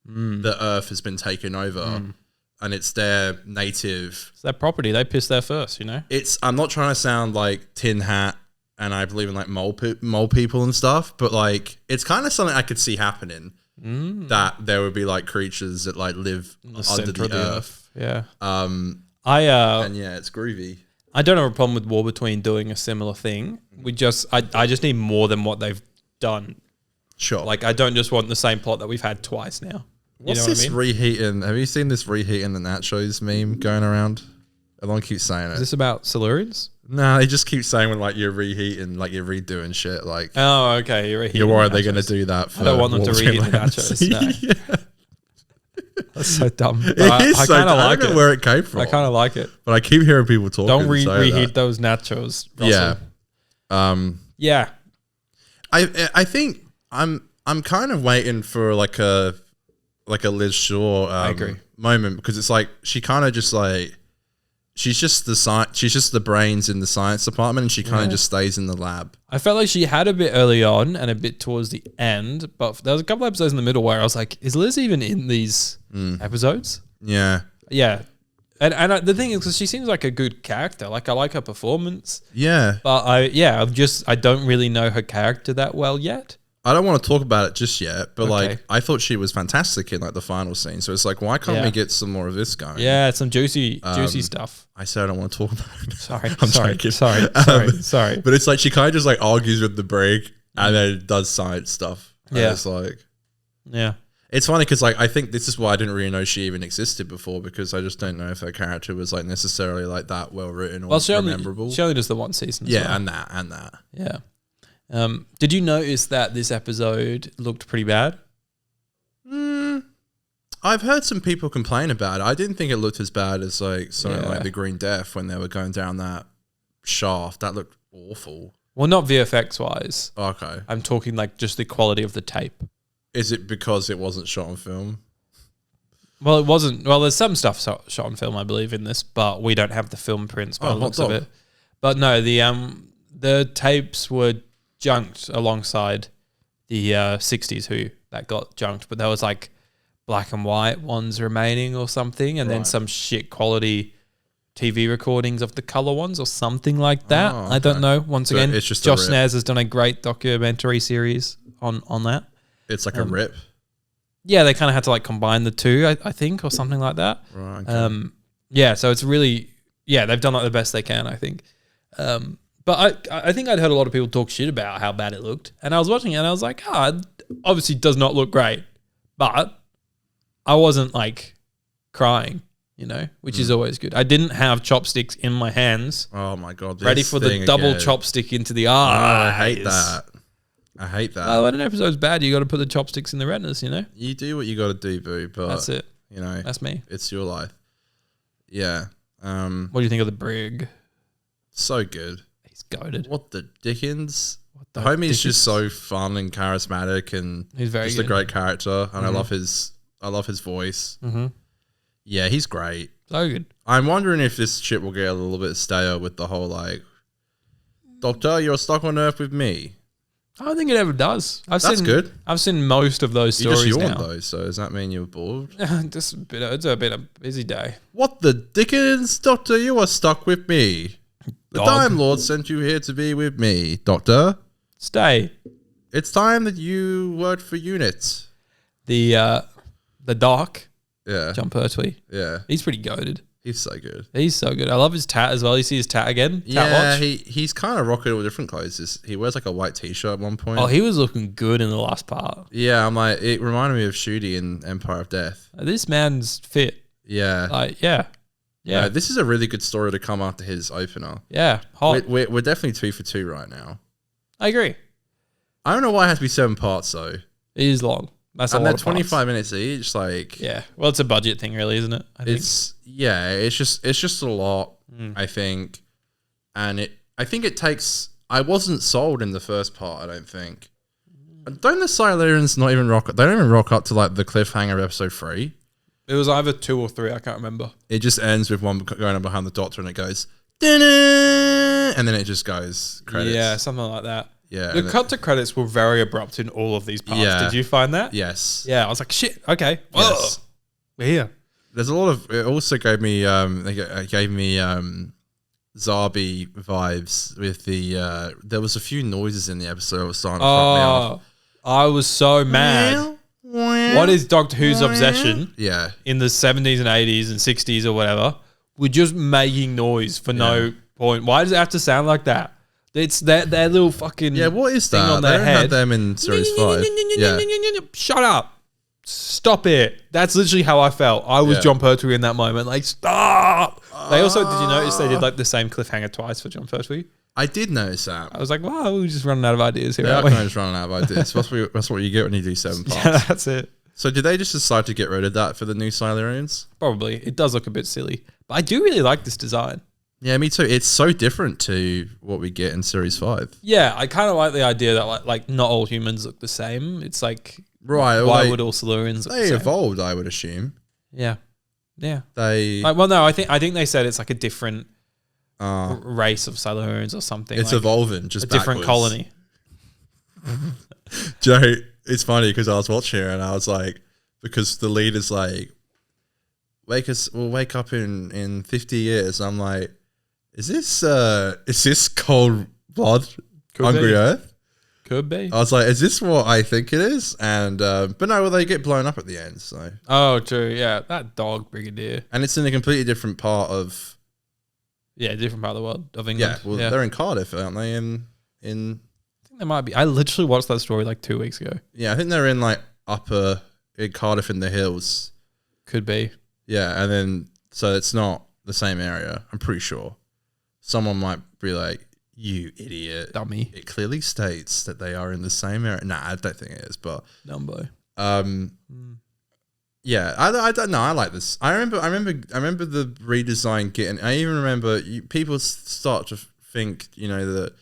the Earth has been taken over. And it's their native. It's their property. They pissed there first, you know? I'm not trying to sound like Tin Hat, and I believe in like mole people and stuff, but like it's kind of something I could see happening. That there would be like creatures that like live under the earth. Yeah. And yeah, it's groovy. I don't have a problem with War Between doing a similar thing. I just need more than what they've done. Sure. Like, I don't just want the same plot that we've had twice now. What's you know this what I mean? reheating? Have you seen this reheating the nachos meme going around? Everyone keeps saying it. Is this about Silurians? No, they just keep saying when like you're reheating, like you're redoing shit. Like, Oh, okay. You're worried they're going to do that. For I don't want them to War Between reheat the Land and nachos. Sea. No. Yeah. That's so dumb. But It I is so kind of dumb. I like don't know it. where it came from. I kind of like it. But I keep hearing people talking. Don't and say reheat that. those nachos, Russell. Yeah. Yeah. I think I'm kind of waiting for like a Liz Shaw I agree. moment, because it's like she kind of just like she's just the brains in the science department, and she kind of just stays in the lab. I felt like she had a bit early on and a bit towards the end, but there was a couple episodes in the middle where I was like, is Liz even in these episodes? Yeah. Yeah. And the thing is, because she seems like a good character. Like, I like her performance. Yeah. But I don't really know her character that well yet. I don't want to talk about it just yet, but Okay. like I thought she was fantastic in like the final scene. So it's like, why can't Yeah. we get some more of this going? Yeah, it's some juicy stuff. I said I don't want to talk about it. Sorry. I'm sorry. joking. Sorry. But it's like she kind of just like argues with the break and then does science stuff. And Yeah. it's like, Yeah. it's funny because like I think this is why I didn't really know she even existed before, because I just don't know if her character was like necessarily like that well written or Well, she only memorable. does the one season. as Yeah, well. and that. Yeah. Did you notice that this episode looked pretty bad? I've heard some people complain about it. I didn't think it looked as bad as like something Yeah. like the Green Death when they were going down that shaft. That looked awful. Well, not VFX wise. Okay. I'm talking like just the quality of the tape. Is it because it wasn't shot on film? Well, it wasn't. Well, there's some stuff shot on film, I believe, in this, but we don't have the film prints by the looks of it. But no, the tapes were junked alongside the 60s that got junked, but there was like black and white ones remaining or something, and then some shit quality TV recordings of the color ones or something like that. Oh, I don't okay. know. Once So again, it's just a Josh rip. Snares has done a great documentary series on that. It's like a rip. Yeah, they kind of had to like combine the two, I think, or something like that. Right. Okay. Yeah, so it's really, they've done like the best they can, I think. But I think I'd heard a lot of people talk shit about how bad it looked. And I was watching it and I was like, it obviously does not look great. But I wasn't like crying, which is always good. I didn't have chopsticks in my hands, Oh my god! ready for the double again. chopstick into the Oh, eye. I hate that. I hate that. When an episode's bad, you got to put the chopsticks in the retinas, You do what you got to do, boo. But That's it. That's me. it's your life. Yeah. What do you think of the Brig? So good. He's goated. What the Dickens? the The homie's Dickens? just so fun and charismatic, and He's very just good. a great character. And I love his voice. Mm-hmm. Yeah, he's great. So good. I'm wondering if this shit will get a little bit stale with the whole like, Doctor, you're stuck on Earth with me. I don't think it ever does. That's good. I've seen most of those You stories just yawned now. though, so does that mean you're bored? It's a bit of a busy day. What the dickens, Doctor? You are stuck with me. The Dog. Time Lord sent you here to be with me, Doctor. Stay. It's time that you worked for units. The Doc, Yeah. John Pertwee. Yeah. He's pretty goated. He's so good. He's so good. I love his tat as well. You see his tat again? Tat Yeah, watch? he's kind of rocking all different clothes. He wears like a white t-shirt at one point. Oh, he was looking good in the last part. Yeah, I'm like, it reminded me of Shooty in Empire of Death. This man's fit. Yeah. Like, yeah. Yeah. This is a really good story to come after his opener. Yeah. Hot. We're definitely 2 for 2 right now. I agree. I don't know why it has to be 7 parts though. It is long. That's a And lot they're of 25 parts. minutes each. Like, Yeah. Well, it's a budget thing, really, isn't it? I think. it's just a lot. I think, and I think it takes. I wasn't sold in the first part. I don't think. Don't the Silurians not even rock? They don't even rock up to like the cliffhanger of episode 3. It was either 2 or 3. I can't remember. It just ends with one going on behind the Doctor, and it goes, "Dun-dun," and then it just goes credits. Yeah, something like that. Yeah, The cut to credits were very abrupt in all of these parts. Yeah. Did you find that? Yes. Yeah, I was like, shit, okay. Yes. We're here. There's a lot of. It also gave me. It gave me Zarbi vibes with the. There was a few noises in the episode that was starting to fuck me off. I was so mad. What is Doctor Who's obsession Yeah. in the 70s and 80s and 60s or whatever? We're just making noise for no point. Why does it have to sound like that? It's their little fucking Yeah, what is thing that? on They their don't head. have them in series 5. Yeah. Shut up. Stop it. That's literally how I felt. I was Yeah. John Pertwee in that moment. Like, stop. They also, did you notice they did like the same cliffhanger twice for John Pertwee? I did notice that. I was like, wow, we're just running out of ideas here, They are aren't we? kind of just running out of ideas. That's what you get when you do 7 parts. Yeah, that's it. So did they just decide to get rid of that for the new Silurians? Probably. It does look a bit silly. But I do really like this design. Yeah, me too. It's so different to what we get in series 5. Yeah, I kind of like the idea that like not all humans look the same. It's like, Right. why would all Silurians look they the same? evolved, I would assume. Yeah. Yeah. They Like, well, no, I think they said it's like a different race of Silurians or something. it's like evolving just a different backwards. colony. Joe, it's funny because I was watching it and I was like, because the leader's like, we'll wake up in 50 years. I'm like, is this cold blood, Could hungry be. Earth? Could be. I was like, is this what I think it is? And but no, well, they get blown up at the end. So, Oh, true. Yeah, that dog brigadier. and it's in a completely different part of. Yeah, different part of the world of England. Yeah, well, they're in Cardiff, aren't they? In I think they might be. I literally watched that story like 2 weeks ago. yeah, I think they're in like in Cardiff in the hills. Could be. Yeah, and then so it's not the same area. I'm pretty sure. Someone might be like, "You idiot! Dummy. It clearly states that they are in the same area." Nah, I don't think it is, but Dumbo. yeah, I don't know. I like this. I remember the redesign getting. I even remember people start to think, that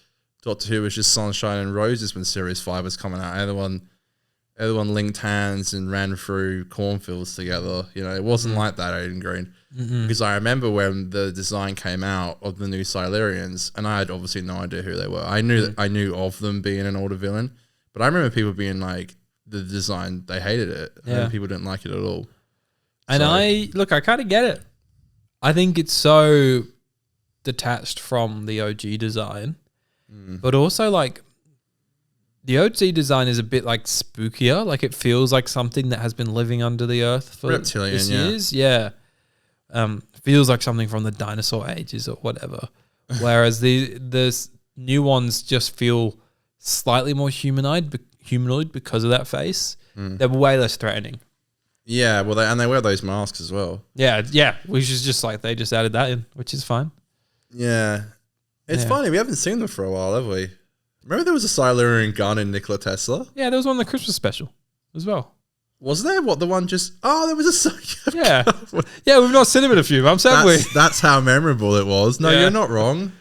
Doctor Who was just sunshine and roses when Series 5 was coming out. Everyone linked hands and ran through cornfields together. It wasn't like that, Aiden Green. Because I remember when the design came out of the new Silurians, and I had obviously no idea who they were. I knew of them being an older villain, but I remember people being like, the design, they hated it. Yeah. And people didn't like it at all. And I kind of get it. I think it's so detached from the OG design, but also like the OG design is a bit like spookier. Like it feels like something that has been living under the earth for Reptilian, years. Yeah. Feels like something from the dinosaur ages or whatever. Whereas the new ones just feel slightly more humanoid because of that face. They're way less threatening. Yeah, well, they wear those masks as well. Yeah, which is just like they just added that in, which is fine. Yeah. It's Yeah. funny, we haven't seen them for a while, have we? Remember there was a Silurian gun in Nikola Tesla? Yeah, there was one in the Christmas special as well. Was there? What, the one just... Oh, there was a... Yeah. Yeah, we've not seen him in a few months, have we? That's how memorable it was. No, Yeah. you're not wrong.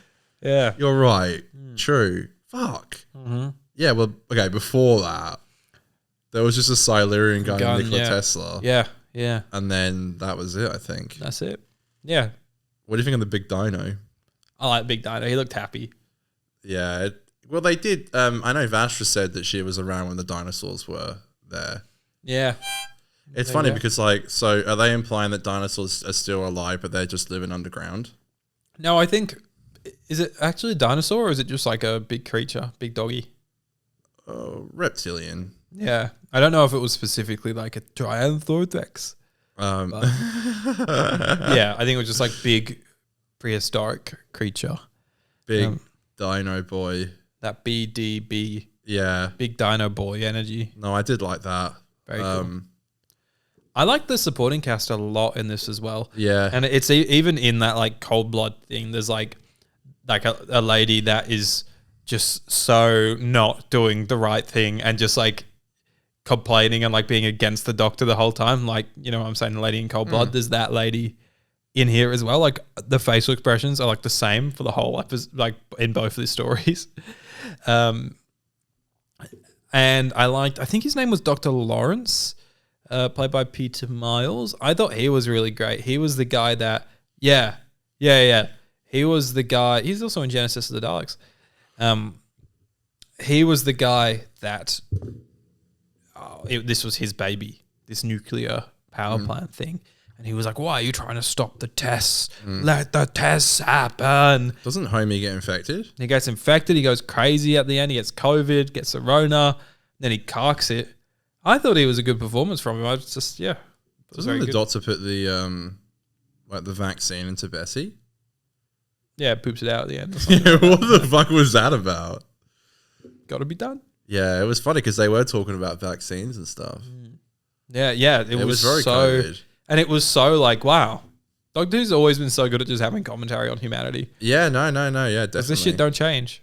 Yeah. You're right. True. Fuck. Yeah, well, okay, before that, there was just a Silurian gun in Nikola Tesla. Yeah. And then that was it, I think. That's it. Yeah. What do you think of the big dino? I like Big Dino. He looked happy. Yeah. Well, they did. I know Vastra said that she was around when the dinosaurs were there. Yeah. It's funny because, so are they implying that dinosaurs are still alive, but they're just living underground? No, I think, is it actually a dinosaur or is it just like a big creature, big doggy? Reptilian. Yeah. I don't know if it was specifically like a Trianthorex. Yeah, I think it was just like big prehistoric creature. Big dino boy. That BDB. Yeah. Big dino boy energy. No, I did like that. Very cool. I like the supporting cast a lot in this as well. Yeah. And it's even in that like cold blood thing, there's like a lady that is just so not doing the right thing and just like complaining and like being against the doctor the whole time. Like, you know what I'm saying, the lady in cold blood, there's that lady in here as well. Like the facial expressions are like the same for the whole episode, like in both of these stories. And I think his name was Dr. Lawrence, played by Peter Miles. I thought he was really great. He was the guy that, yeah. He was the guy, he's also in Genesis of the Daleks. He was the guy that, this was his baby, this nuclear power plant thing. And he was like, why are you trying to stop the tests? Let the tests happen. Doesn't Homie get infected? He gets infected. He goes crazy at the end. He gets COVID, gets the Rona. Then he carks it. I thought he was a good performance from him. I was just, yeah. Doesn't the doctor put the the vaccine into Bessie? Yeah, poops it out at the end. Yeah, what the fuck was that about? Got to be done. Yeah, it was funny because they were talking about vaccines and stuff. Yeah. It was very so... COVID. And it was so like, wow. Doctor Who's always been so good at just having commentary on humanity. Yeah, no, yeah, definitely. This shit don't change.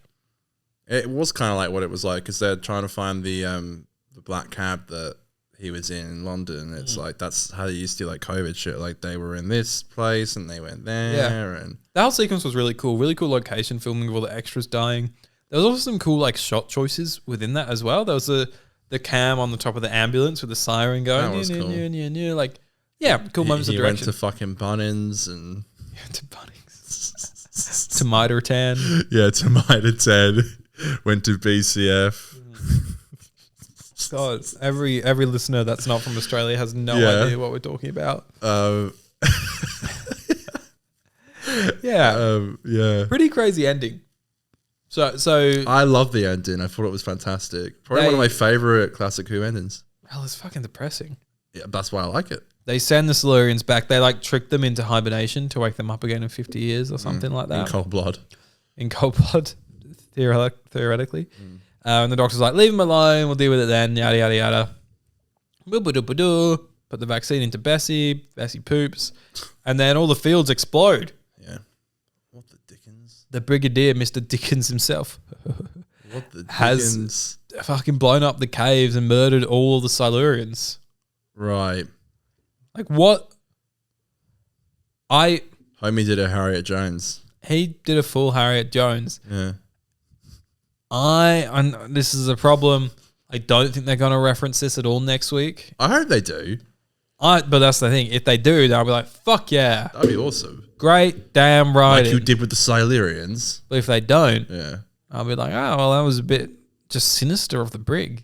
It was kind of like what it was like because they're trying to find the black cab that he was in London. It's like that's how they used to do like COVID shit. Like they were in this place and they went there. And the whole sequence was really cool location filming of all the extras dying. There was also some cool like shot choices within that as well. There was the cam on the top of the ambulance with the siren going. That was cool. Like, yeah, cool moments of direction. He went to fucking Bunnings and... to Bunnings. To Mitre 10. Yeah, to Mitre 10. Went to BCF. God, every listener that's not from Australia has no idea what we're talking about. Yeah. Pretty crazy ending. So I love the ending. I thought it was fantastic. Probably one of my favourite classic Who endings. Hell, it's fucking depressing. Yeah, that's why I like it. They send the Silurians back. They like trick them into hibernation to wake them up again in 50 years or something like that. In cold blood, theoretically. And the doctor's like, leave him alone. We'll deal with it then. Yada, yada, yada. Boo-boo-doo-boo-doo. Put the vaccine into Bessie. Bessie poops. And then all the fields explode. Yeah. What the dickens? The Brigadier, Mr. Dickens himself, what the dickens? Has fucking blown up the caves and murdered all the Silurians. Right. Like what? Homie did a Harriet Jones. He did a full Harriet Jones. Yeah. This is a problem. I don't think they're going to reference this at all next week. I hope they do. But that's the thing. If they do, they'll be like, fuck yeah. That'd be awesome. Great damn writing. Like you did with the Silurians. But if they don't, yeah, I'll be like, oh, well, that was a bit just sinister of the Brig.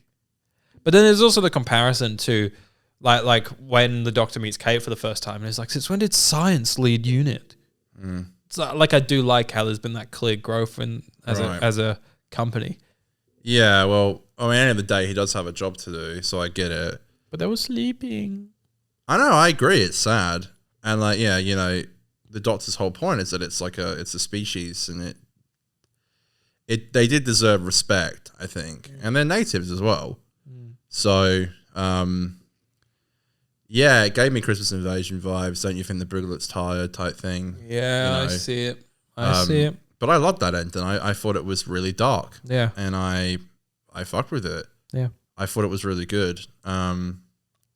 But then there's also the comparison to like when the Doctor meets Kate for the first time and he's like, since when did science lead unit? So, like I do like how there's been that clear growth as a company. Yeah, well, I mean, at the end of the day, he does have a job to do, so I get it. But they were sleeping. I know, I agree. It's sad, and like, yeah, you know, the Doctor's whole point is that it's like it's a species, and they did deserve respect, I think, and they're natives as well. So, yeah, it gave me Christmas Invasion vibes. Don't you think the Briglet's tired type thing? Yeah, you know? I see it. I see it. But I loved that ending. I thought it was really dark. Yeah. And I fucked with it. Yeah. I thought it was really good. I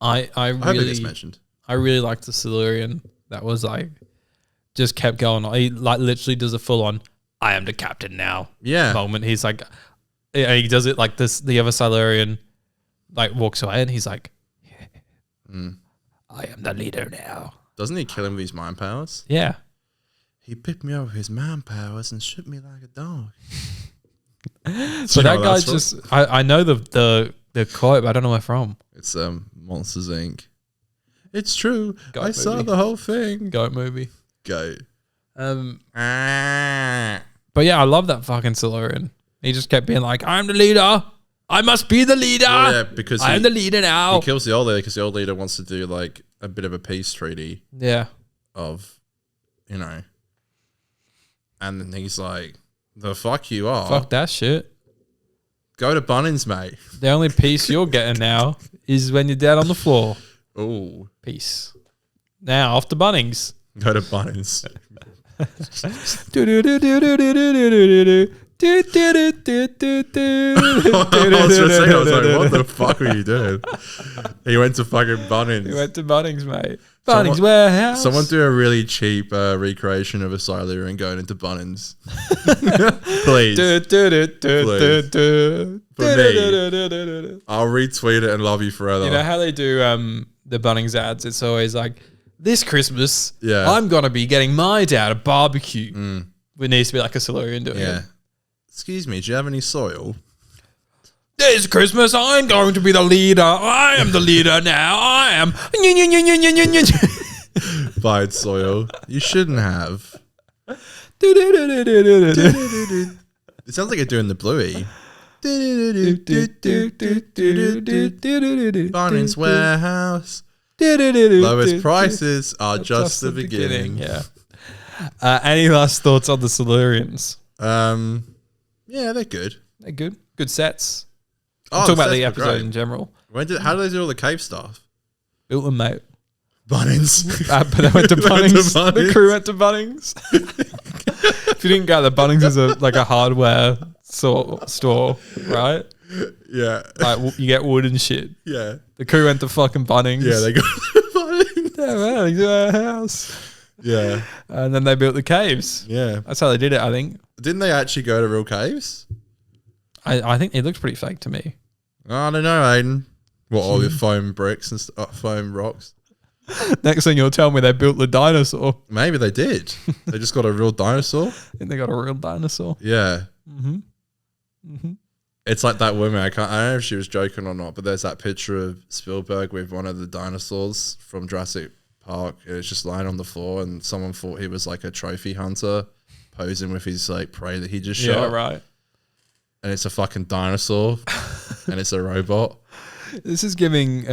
hope it gets mentioned. I really liked the Silurian that was like just kept going. He like literally does a full on I am the captain now moment. He's like he does it like this. The other Silurian like walks away and he's like I am the leader now. Doesn't he kill him with his mind powers? Yeah. He picked me up with his mind powers and shook me like a dog. So that guy just, I know the quote, but I don't know where from. It's Monsters Inc. It's true. Goat I movie. saw the whole thing. Goat movie. Goat. But yeah, I love that fucking Silurian. He just kept being like, I'm the leader. I must be the leader. Well, yeah, because I'm the leader now. He kills the old leader because the old leader wants to do like a bit of a peace treaty. Yeah. Of, you know. And then he's like, the fuck you are. Fuck that shit. Go to Bunnings, mate. The only peace you're getting now is when you're dead on the floor. Ooh. Peace. Now, off to Bunnings. Go to Bunnings. I was like, what the fuck are you doing? He went to fucking Bunnings. He went to Bunnings, mate. Bunnings warehouse. Someone do a really cheap recreation of a Silurian going into Bunnings. Please. For me, I'll retweet it and love you forever. You know how they do the Bunnings ads? It's always like, this Christmas, I'm going to be getting my dad a barbecue. It needs to be like a Silurian doing it. Excuse me, do you have any soil? This Christmas, I'm going to be the leader. I am the leader now. I am. Buying soil. You shouldn't have. It sounds like you're doing the Bluey. Bunnings Warehouse. Lowest prices are just the beginning. Yeah. Any last thoughts on the Silurians? Yeah, they're good. They're good. Good sets. Oh, I'm talking about sets the were episode great. in general. How do they do all the cave stuff? Built them, mate. Bunnings. But they went to Bunnings. The crew went to Bunnings. If you didn't get the Bunnings is like a hardware store, right? Yeah. Like you get wood and shit. Yeah. The crew went to fucking Bunnings. Yeah, they got the Bunnings. Yeah, man, they got a house. Yeah. And then they built the caves. Yeah. That's how they did it, I think. Didn't they actually go to real caves? I think it looks pretty fake to me. I don't know, Aiden. What, all the foam bricks and foam rocks? Next thing you'll tell me they built the dinosaur. Maybe they did. They just got a real dinosaur. I think they got a real dinosaur. Yeah. Mm-hmm. It's like that woman. I don't know if she was joking or not, but there's that picture of Spielberg with one of the dinosaurs from Jurassic Park. And it's just lying on the floor, and someone thought he was like a trophy hunter posing with his like prey that he just shot. Yeah, right. And it's a fucking dinosaur, and it's a robot. This is giving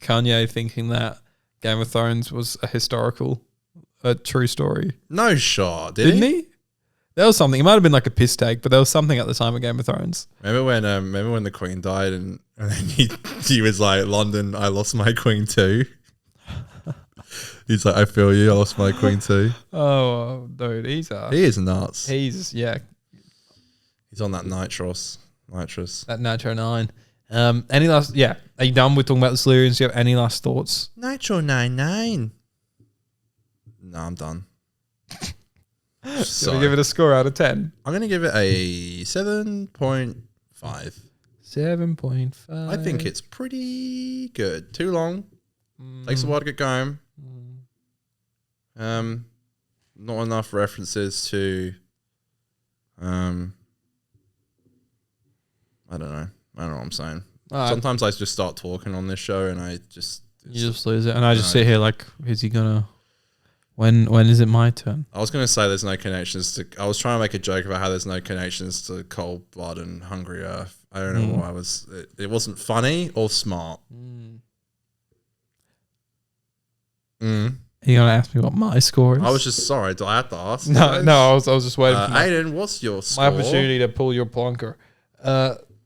Kanye thinking that Game of Thrones was a true story. No shot, Didn't he? There was something. It might have been like a piss take, but there was something at the time of Game of Thrones. Remember when the Queen died, and then he was like, "London, I lost my Queen too." He's like, "I feel you. I lost my Queen too." Oh, dude, he is nuts. He's He's on that nitrous. That Nitro 9. Any last? Yeah. Are you done with talking about the Silurians? Do you have any last thoughts? Nitro 99. No, I'm done. So we give it a score out of 10. I'm going to give it a 7.5. 7.5. I think it's pretty good. Too long. Takes a while to get going. Not enough references to I don't know what I'm saying. Sometimes I just start talking on this show and you just lose it, and I just sit here like, is he gonna? When is it my turn? I was gonna say there's no connections to. I was trying to make a joke about how there's no connections to Cold Blood and Hungry Earth. I don't know why it wasn't funny or smart. Are you gonna ask me what my score is? I was just sorry. Do I have to ask? No. I was just waiting. For Aiden, what's your score? My opportunity to pull your plonker.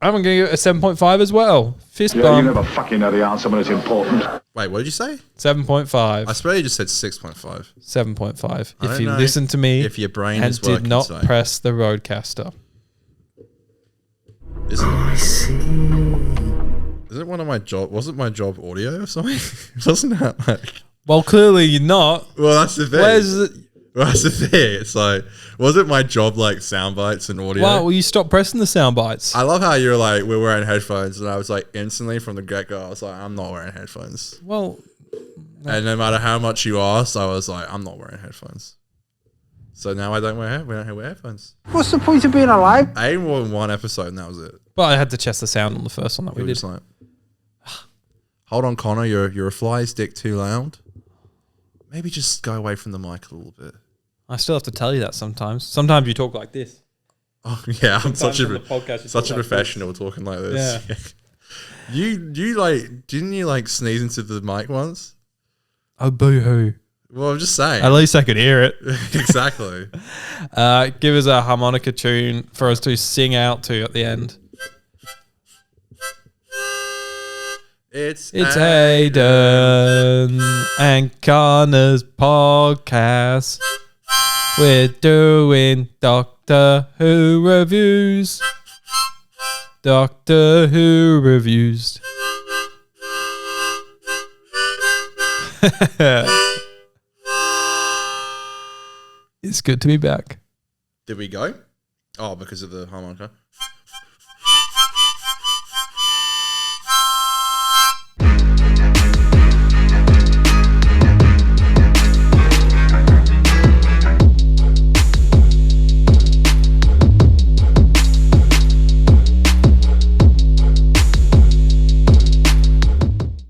I'm going to give it a 7.5 as well. Fist bump. You never fucking know the answer when it's important. Wait, what did you say? 7.5. I swear you just said 6.5. 7.5. If you listen to me if your brain and is working did not today. press the roadcaster. Is it one of my job? Wasn't my job audio or something? Wasn't that like... Well, clearly you're not. Well, that's the thing. Where's it? Well, that's the thing. It's like, wasn't my job like sound bites and audio? Wow, well, you stop pressing the sound bites. I love how you're like, we're wearing headphones, and I was like, instantly from the get-go, I was like, I'm not wearing headphones. Well, and no matter how much you asked, I was like, I'm not wearing headphones. So now we don't wear headphones. What's the point of being alive? I ate more than one episode and that was it. But I had to test the sound on the first one that we did. Just like, hold on, Connor, you're a fly's dick too loud. Maybe just go away from the mic a little bit. I still have to tell you that sometimes. Sometimes you talk like this. Oh yeah, I'm such on the podcast you such a talk like professional talking like this. Yeah. You like didn't you like sneeze into the mic once? Oh, boo-hoo. Well, I'm just saying. At least I could hear it. Exactly. Give us a harmonica tune for us to sing out to at the end. It's Hayden and Connor's podcast. We're doing Doctor Who reviews. Doctor Who reviews. It's good to be back. Did we go? Oh, because of the harmonica.